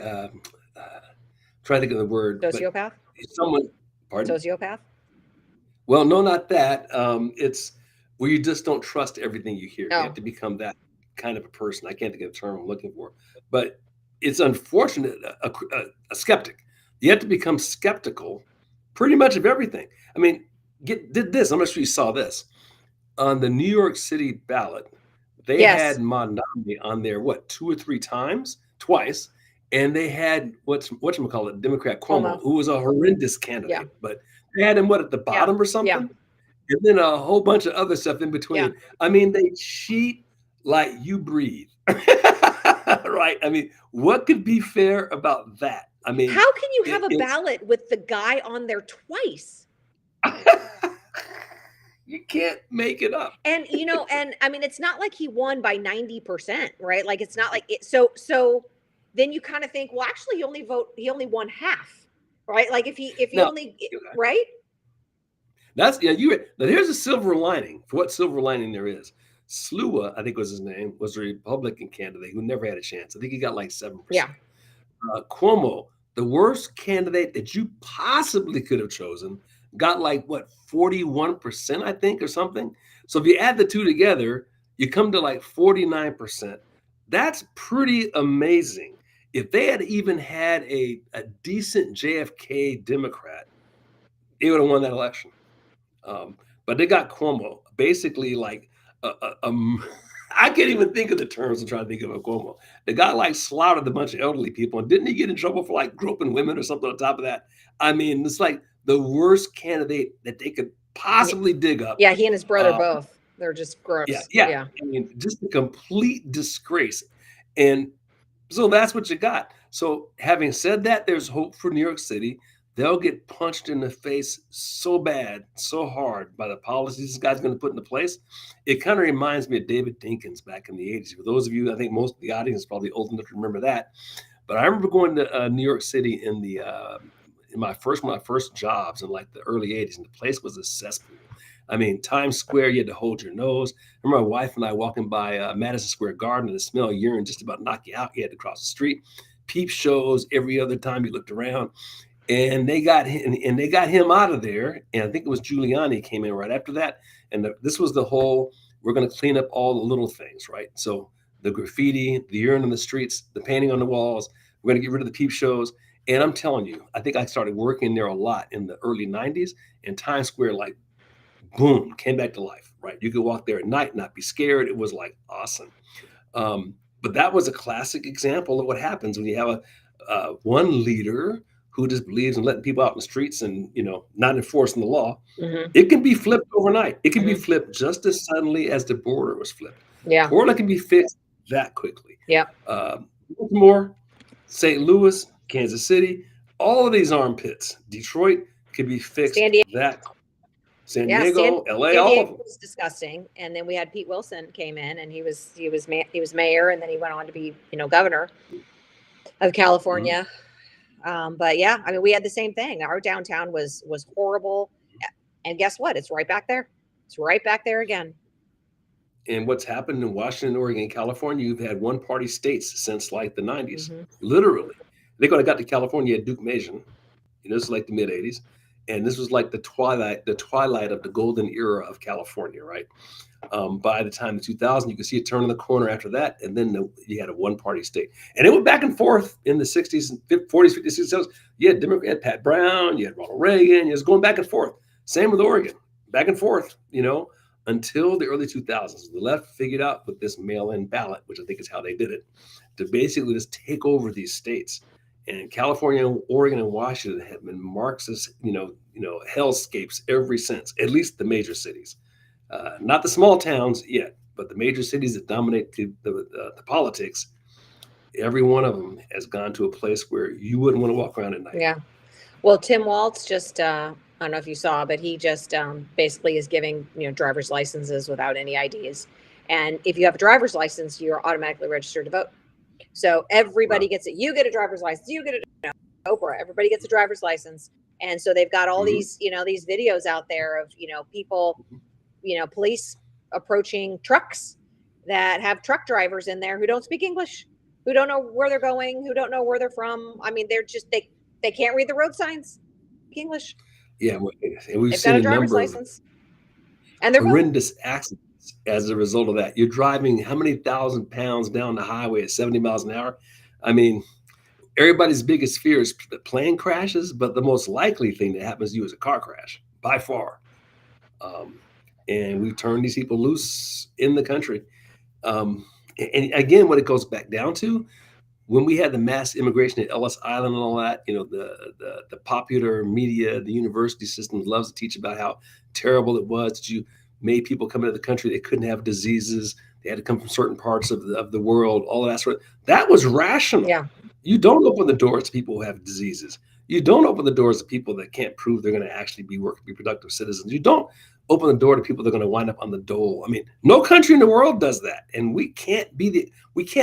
trying to think of the word, but Sociopath. someone, pardon? Sociopath. Well, no, not that. It's where you just don't trust everything you hear. You have Oh, to become that kind of a person. I can't think of the term I'm looking for, but it's unfortunate. A skeptic. You have to become skeptical, pretty much of everything. I mean, did this? I'm not sure you saw this on the New York City ballot. They had yes. Mondami on there, what, 2 or 3 times, twice, and they had whatchamacallit, Democrat Cuomo, Cuomo. who was a horrendous Yeah. candidate, but they had him what at the Yeah. bottom or Yeah. something, and then a whole bunch of other stuff in Yeah. between. I mean, they cheat like you breathe, right? I mean, what could be fair about that? I mean, How can you have a it's ballot with the guy on there twice? you can't make it up. And and I mean, it's not like he won by 90%, right? Like, it's not like it. So then you kind of think, well, actually, he only won half, right? Like, if he Now, only, right? that's yeah. Now here's a silver lining for what silver lining there is. Slua, I think was his name, was a Republican candidate who never had a chance. I think he got like 7%. Yeah. Cuomo, the worst candidate that you possibly could have chosen, got like what 41%, I think, or something. So if you add the two together, you come to like 49%. That's pretty amazing. If they had even had a decent JFK Democrat, they would have won that election. But they got Cuomo basically like I can't even think of the terms I'm trying to think of Cuomo. The guy like slaughtered a bunch of elderly people, and didn't he get in trouble for like groping women or something on top of that? I mean, it's like the worst candidate that they could Yeah. possibly dig up. Yeah. He and his brother Uh, both. They're just yeah, gross. yeah. Yeah. I mean, just a complete disgrace. And so that's what you got. So having said that, there's hope for New York City. They'll get punched in the face so bad, so hard by the policies this guy's going to put into place. It kind of reminds me of David Dinkins back in the 80s. For those of you, I think most of the audience is probably old enough to remember that. But I remember going to New York City in one of my first jobs in like the early 80s, and the place was a cesspool. I mean, Times Square, you had to hold your nose. I remember my wife and I walking by Madison Square Garden, and the smell of urine just about knocked you out. You had to cross the street. Peep shows every other time you looked around, and they got him out of there. And I think it was Giuliani came in right after that. And this was the whole, we're going to clean up all the little things, right? So the graffiti, the urine on the streets, the painting on the walls. We're going to get rid of the peep shows. And I'm telling you, I think I started working there a lot in the early 90s, and Times Square, like, boom, came back to life, right? You could walk there at night, not be scared. It was like awesome. But that was a classic example of what happens when you have one leader who just believes in letting people out in the streets and not enforcing the law. Mm-hmm. It can be flipped overnight. It can be Mm-hmm. flipped just as suddenly as the border was flipped. Yeah. Portland can be fixed that quickly. Yeah. Baltimore, St. Louis, Kansas City, all of these armpits, Detroit could be fixed San Diego. that San Yeah, Diego, LA, San all Diego of them. was disgusting, and then we had Pete Wilson came in, and he was mayor, and then he went on to be governor of Mhm. California. But yeah, I mean, we had the same thing. Our downtown was horrible, and guess what? It's right back there. It's right back there again. And what's happened in Washington, Oregon, and California, you've had one party states since like the 90s. Hmm. Literally. They could have got to California at Duke Mason. This is like the mid 80s. And this was like the twilight of the golden era of California, right? By the time of 2000, you could see it turn the corner after that. And then you had a one party state. And it went back and forth in the 60s and 40s, 50s, 60s. You had Democrat, you had Pat Brown, you had Ronald Reagan. It was going back and forth. Same with Oregon, back and forth, until the early 2000s. The left figured out with this mail-in ballot, which I think is how they did it, to basically just take over these states. And California, Oregon, and Washington have been Marxist, hellscapes ever since. At least the major cities, not the small towns yet, but the major cities that dominate the politics. Every one of them has gone to a place where you wouldn't want to walk around at night. Yeah. Well, Tim Walz just, I don't know if you saw, but he just basically is giving, driver's licenses without any IDs. And if you have a driver's license, you're automatically registered to vote. So everybody Wow. gets it. You get a driver's license. You get Oprah. Everybody gets a driver's license. And so they've got all Mhm. these videos out there of, people, police approaching trucks that have truck drivers in there who don't speak English, who don't know where they're going, who don't know where they're from. I mean, they can't read the road signs, speak English. Yeah, and we've They've got seen a a driver's number of license, and they're voting. horrendous accidents as a result of that. You're driving how many thousand pounds down the highway at 70 miles an hour? I mean, everybody's biggest fear is plane crashes, but the most likely thing that happens to you is a car crash by far. Um, and we've turned these people loose in the country. And again, what it goes back down to, when we had the mass immigration at Ellis Island and all that, the popular media, the university system loves to teach about how terrible it was that you made people come into the country. They couldn't have diseases. They had to come from certain parts of the world, all of that sort of. That was rational. Yeah. You don't open the doors to people who have diseases. You don't open the doors to people that can't prove they're going to actually be productive citizens. You don't open the door to people that are going to wind up on the dole. I mean, no country in the world does that, and we can't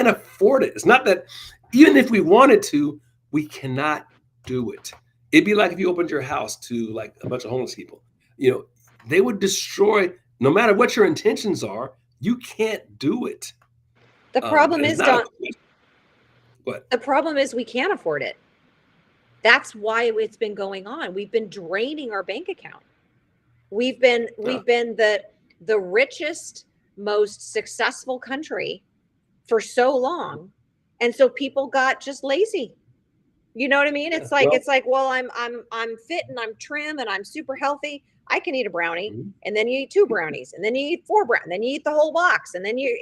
afford it. It's not that even if we wanted to, we cannot do it. It'd be like if you opened your house to like a bunch of homeless people. They would destroy no matter what your intentions are. You can't do it. The problem is, Don. What? The problem is we can't afford it. That's why it's been going on. We've been draining our bank account. We've been the richest, most successful country for so long, and so people got just lazy. You know what I mean? It's like, well, I'm fit and I'm trim and I'm super healthy. I can eat a brownie, and then you eat 2 brownies, and then you eat 4 brownies, and then you eat the whole box, and then you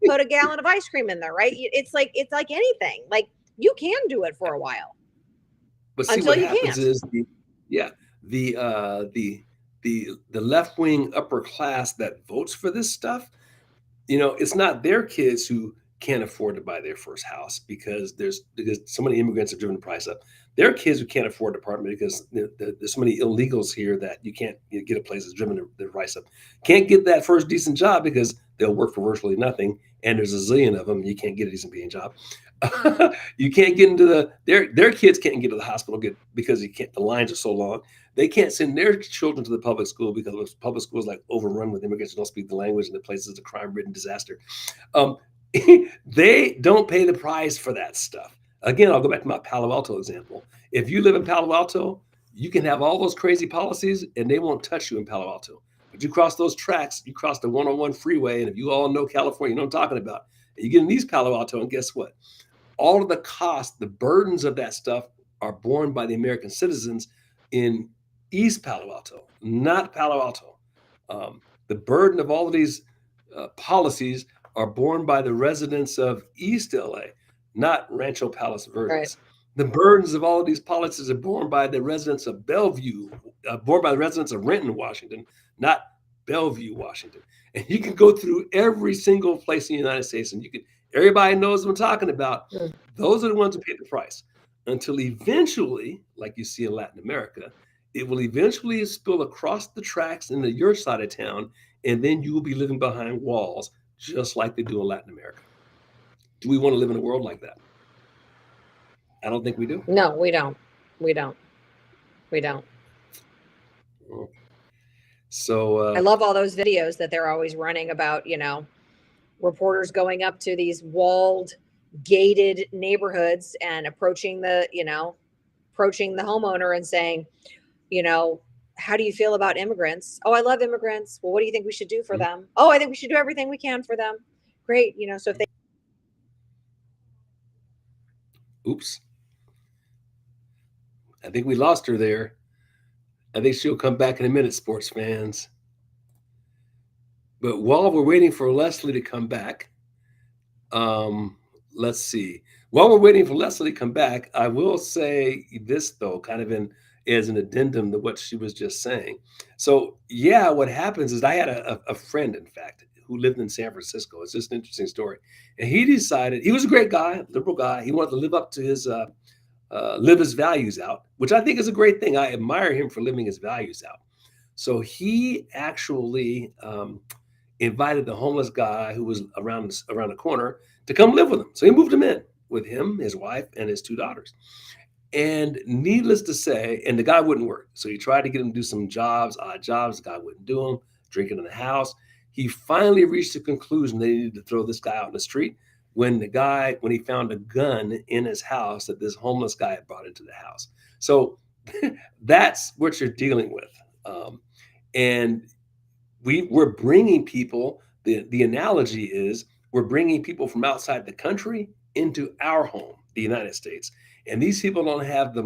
put a gallon of ice cream in there, right? It's like anything. Like, you can do it for a while, but see, until what you happens can't. is the left wing upper class that votes for this stuff. It's not their kids who can't afford to buy their first house because so many immigrants have driven the price up. There are kids who can't afford an apartment because there's so many illegals here that you can't get a place that's driven the price up. Can't get that first decent job because they'll work for virtually nothing, and there's a zillion of them. You can't get a decent paying job. You can't get into their kids can't get to the hospital because the lines are so long. They can't send their children to the public school because public school is like overrun with immigrants who don't speak the language, and the place is a crime-ridden disaster. They don't pay the price for that stuff. Again, I'll go back to my Palo Alto example. If you live in Palo Alto, you can have all those crazy policies and they won't touch you in Palo Alto. But you cross those tracks, you cross the 101 freeway, and if you all know California, you know what I'm talking about. And you get in East Palo Alto, and guess what? All of the costs, the burdens of that stuff are borne by the American citizens in East Palo Alto, not Palo Alto. The burden of all of these policies are borne by the residents of East LA, not Rancho Palos Verdes. Right. The burdens of all of these policies are borne by the residents of Bellevue, borne by the residents of Renton, Washington, not Bellevue, Washington. And you can go through every single place in the United States, and everybody knows what I'm talking about. Those are the ones who pay the price until eventually, like you see in Latin America, it will eventually spill across the tracks into your side of town, and then you will be living behind walls just like they do in Latin America. Do we want to live in a world like that? I don't think we do. No, we don't. We don't. We don't. So I love all those videos that they're always running about, reporters going up to these walled, gated neighborhoods and approaching approaching the homeowner and saying, how do you feel about immigrants? Oh, I love immigrants. Well, what do you think we should do for them? Oh, I think we should do everything we can for them. Great. So if they. oops. I think we lost her there. I think she'll come back in a minute, sports fans. But while we're waiting for Leslie to come back, let's see. While we're waiting for Leslie to come back, I will say this, though, kind of as an addendum to what she was just saying. So, yeah, what happens is I had a friend, in fact, who lived in San Francisco. It's just an interesting story. And he decided, he was a great guy, liberal guy. He wanted to live up to live his values out, which I think is a great thing. I admire him for living his values out. So he actually invited the homeless guy who was around the corner to come live with him. So he moved him in with him, his wife, and his 2 daughters. And needless to say, and the guy wouldn't work. So he tried to get him to do some jobs, odd jobs. The guy wouldn't do them, drinking in the house. He finally reached the conclusion they needed to throw this guy out in the street when he found a gun in his house that this homeless guy had brought into the house. So that's what you're dealing with. And we're bringing people, the analogy is we're bringing people from outside the country into our home, the United States. And these people don't have the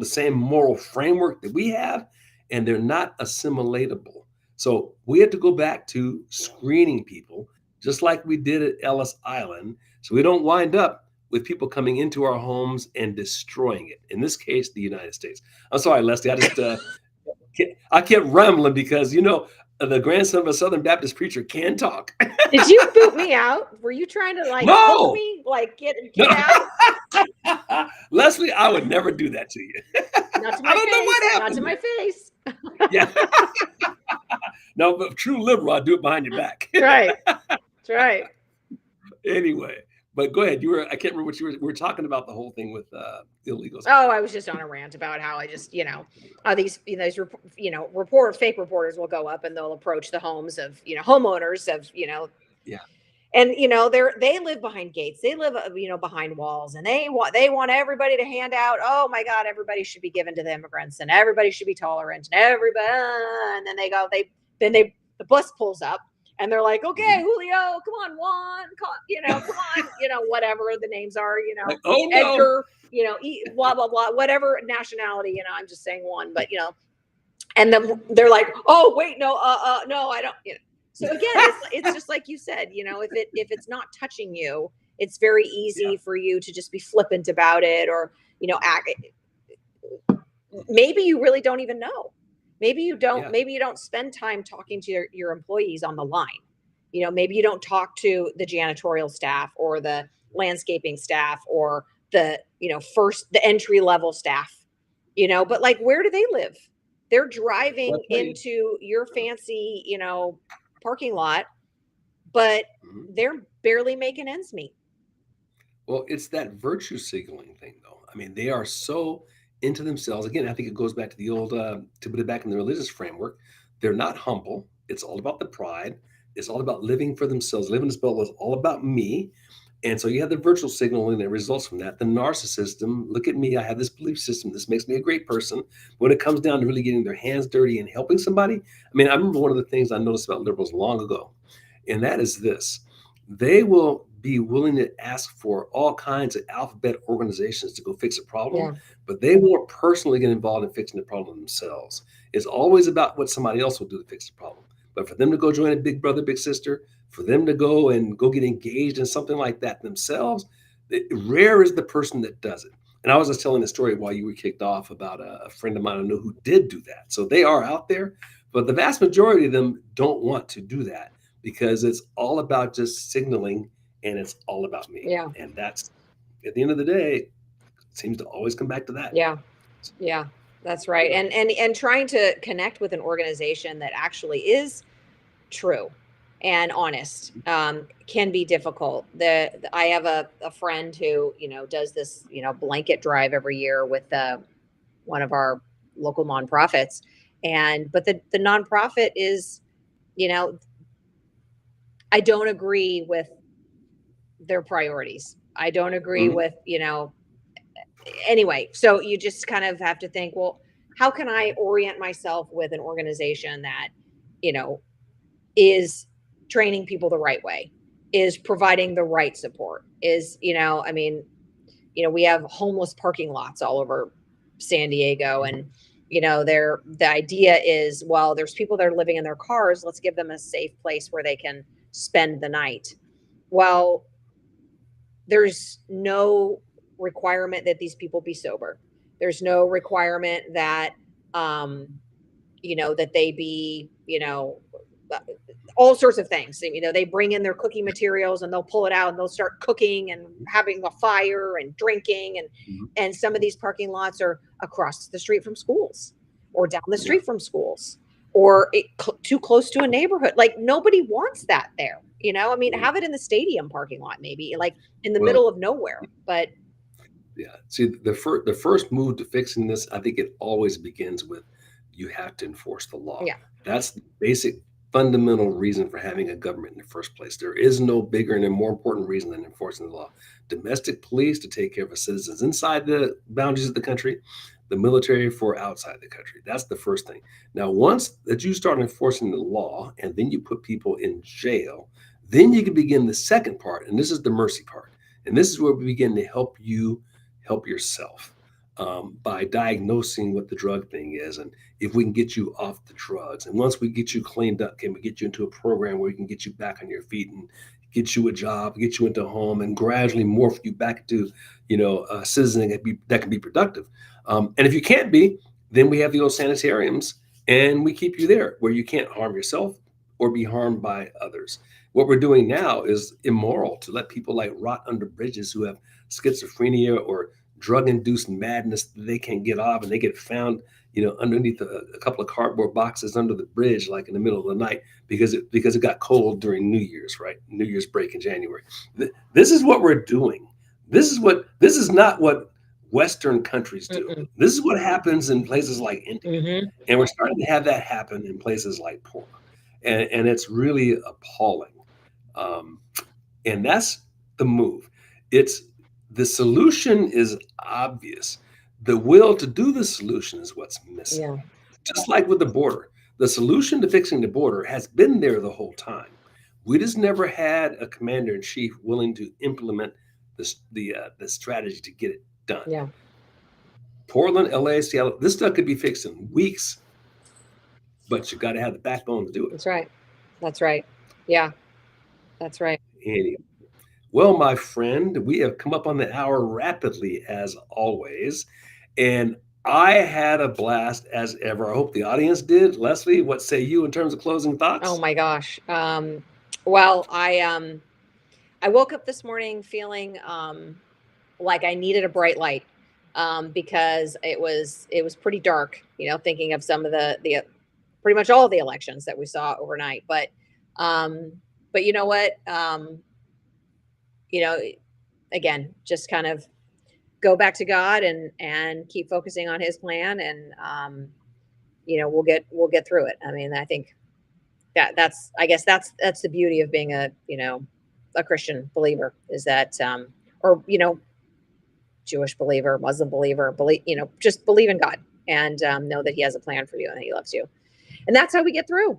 same moral framework that we have, and they're not assimilatable. So we had to go back to screening people, just like we did at Ellis Island, so we don't wind up with people coming into our homes and destroying it. In this case, the United States. I'm sorry, Leslie. I kept rambling because, the grandson of a Southern Baptist preacher can talk. Did you boot me out? Were you trying to No! me? Get out? Leslie, I would never do that to you. Not to my face. Know what happened. Not to my face. Yeah. No, but true liberal, I do it behind your back. Right. That's right. Anyway, but go ahead. I can't remember what we were talking about the whole thing with illegals. Oh, I was just on a rant about how I just, fake reporters will go up and they'll approach the homes of, homeowners of, Yeah. And they live behind gates. They live behind walls, and they want everybody to hand out. Oh my God, everybody should be given to the immigrants, and everybody should be tolerant, and everybody. And then the bus pulls up, and they're like, okay, Julio, come on, Juan, come on, whatever the names are, Edgar, blah blah blah, whatever nationality, I'm just saying one, but and then they're like, oh wait, no, no, I don't, So again, it's just like you said, if it's not touching you, it's very easy for you to just be flippant about it, or act. Maybe you really don't even know. Maybe you don't. Yeah. Maybe you don't spend time talking to your employees on the line. Maybe you don't talk to the janitorial staff or the landscaping staff or the the entry level staff. But where do they live? They're driving into your fancy parking lot, but they're barely making ends meet. Well, it's that virtue signaling thing, though. I mean, they are so into themselves. Again, I think it goes back to the old, to put it back in the religious framework. They're not humble. It's all about the pride. It's all about living for themselves. Living this bill is all about me. And so you have the virtual signaling that results from that. The narcissism, look at me, I have this belief system. This makes me a great person. When it comes down to really getting their hands dirty and helping somebody, I mean, I remember one of the things I noticed about liberals long ago, and that is this. They will be willing to ask for all kinds of alphabet organizations to go fix a problem, but they won't personally get involved in fixing the problem themselves. It's always about what somebody else will do to fix the problem. But for them to go join a big brother, big sister, for them to go get engaged in something like that themselves, rare is the person that does it. And I was just telling a story while you were kicked off about a friend of mine I know who did do that. So they are out there, but the vast majority of them don't want to do that because it's all about just signaling and it's all about me. Yeah. And that's, at the end of the day, it seems to always come back to that. Yeah. Yeah, that's right. And trying to connect with an organization that actually is true and honest can be difficult. I have a friend who does this blanket drive every year with one of our local nonprofits, and but the nonprofit is you know I don't agree with their priorities. I don't agree Mhm. with anyway. So you just kind of have to think, well, how can I orient myself with an organization that you know is training people the right way, is providing the right support, is, I mean, we have homeless parking lots all over San Diego. And, the idea is, well, there's people that are living in their cars. Let's give them a safe place where they can spend the night. Well, there's no requirement that these people be sober. There's no requirement that, um, that they be, uh, all sorts of things. They bring in their cooking materials and they'll pull it out and they'll start cooking and having a fire and drinking. And Mhm. some of these parking lots are across the street from schools or down the Yeah. street from schools or too close to a neighborhood. Like nobody wants that there. I mean, Mhm. have it in the stadium parking lot, maybe like in the Well, middle of nowhere. But yeah. See, the first move to fixing this, I think it always begins with you have to enforce the law. yeah, That's the basic fundamental reason for having a government in the first place. There is no bigger and more important reason than enforcing the law. Domestic police to take care of its citizens inside the boundaries of the country, the military for outside the country. That's the first thing. Now, once that you start enforcing the law and then you put people in jail, then you can begin the second part, and this is the mercy part. And this is where we begin to help yourself by diagnosing what the drug thing is, and if we can get you off the drugs. And once we get you cleaned up, can we get you into a program where we can get you back on your feet and get you a job, get you into a home, and gradually morph you back to, a citizen that can be productive. And if you can't be, then we have the old sanitariums, and we keep you there where you can't harm yourself or be harmed by others. What we're doing now is immoral to let people like rot under bridges who have schizophrenia or drug-induced madness that they can't get off, and they get found, underneath a couple of cardboard boxes under the bridge, like in the middle of the night, because it got cold during New Year's, right? New Year's break in January. This is what we're doing. This is not what Western countries do. mm-mm, This is what happens in places like India, mm-hmm, and we're starting to have that happen in places like Portland, and it's really appalling. Um, and that's the move. It's the solution is obvious. The will to do the solution is what's missing. yeah, Just like with the border, the solution to fixing the border has been there the whole time. We just never had a commander in chief willing to implement the strategy to get it done. yeah, Portland, LA, Seattle, this stuff could be fixed in weeks, but you got to have the backbone to do it. that's right. That's right. Yeah, that's right. Anyway, well, my friend, we have come up on the hour rapidly as always, and I had a blast as ever. I hope the audience did. Leslie, what say you in terms of closing Oh thoughts? my gosh. Well, I woke up this morning feeling like I needed a bright light because it was pretty dark, thinking of some of the pretty much all the elections that we saw overnight. Um but you know what? You know, again, just kind of go back to God and keep focusing on his plan, and we'll get through it. I mean, I think that's I guess that's the beauty of being a Christian believer, is that or Jewish believer, Muslim believer, just believe in God and know that he has a plan for you and that he loves you. And that's how we get through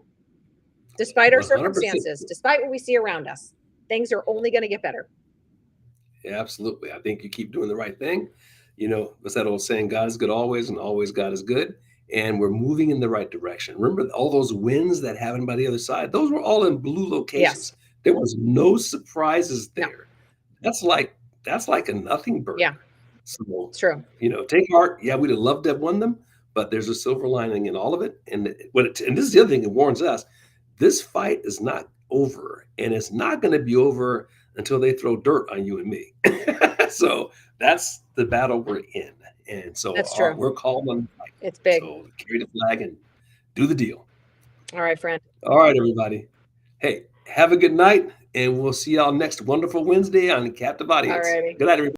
despite our 100%. circumstances, despite what we see around us. Things are only going to get better. Yeah, absolutely. I think you keep doing the right thing. What's that old saying? God is good always, and always God is good. And we're moving in the right direction. Remember all those wins that happened by the other side? Those were all in blue Yes. locations. There was no surprises No. there. That's like that's like a nothing Yeah, burger. So, it's true. take heart. Yeah, we'd have loved to have won them, but there's a silver lining in all of it. And this is the other thing it warns us: this fight is not over, and it's not going to be over until they throw dirt on you and me. So that's the battle we're in. And so That's true. we're called on the fight. It's big. So carry the flag and do the deal. All right, friend. All right, everybody. Hey, have a good night, and we'll see y'all next wonderful Wednesday on Captive Audience. All righty. Good night, everybody.